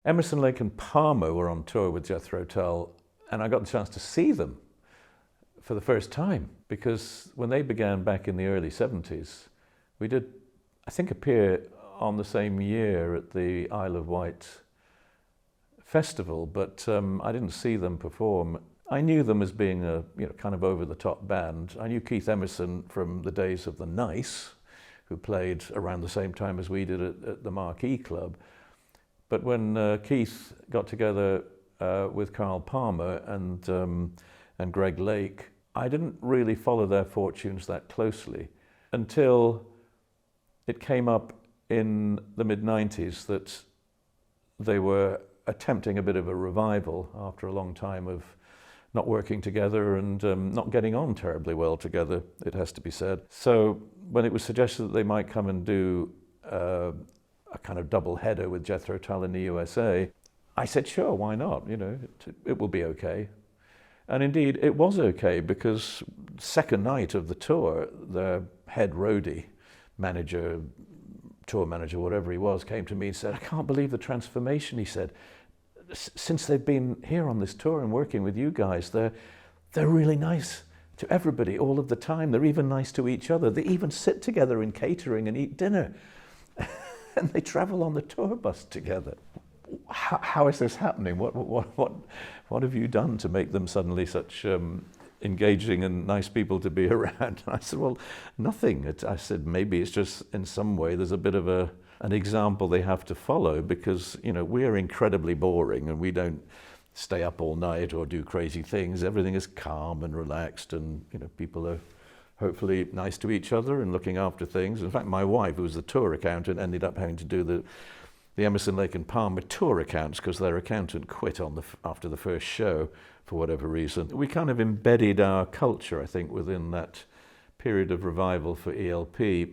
Emerson, Lake and Palmer were on tour with Jethro Tull, and I got the chance to see them for the first time, because when they began back in the early 70s, we did, I think, appear on the same year at the Isle of Wight festival, but I didn't see them perform. I knew them as being a kind of over-the-top band. I knew Keith Emerson from the days of the Nice, who played around the same time as we did at the Marquee Club. But when Keith got together with Carl Palmer and Greg Lake, I didn't really follow their fortunes that closely until it came up in the mid-90s that they were attempting a bit of a revival after a long time of not working together and not getting on terribly well together, it has to be said. So when it was suggested that they might come and do a kind of double header with Jethro Tull in the USA, I said, sure, why not? It will be okay. And indeed, it was okay, because second night of the tour, the head roadie, manager, tour manager, whatever he was, came to me and said, I can't believe the transformation, he said. Since they've been here on this tour and working with you guys, they're really nice to everybody all of the time. They're even nice to each other. They even sit together in catering and eat dinner. And they travel on the tour bus together. How is this happening? What have you done to make them suddenly such engaging and nice people to be around? And I said, well, nothing. I said, maybe it's just in some way there's a bit of an example they have to follow, because we're incredibly boring and we don't stay up all night or do crazy things. Everything is calm and relaxed, and people are hopefully nice to each other and looking after things. In fact, my wife, who was the tour accountant, ended up having to do the Emerson, Lake and Palmer tour accounts, because their accountant quit after the first show for whatever reason. We kind of embedded our culture, I think, within that period of revival for ELP.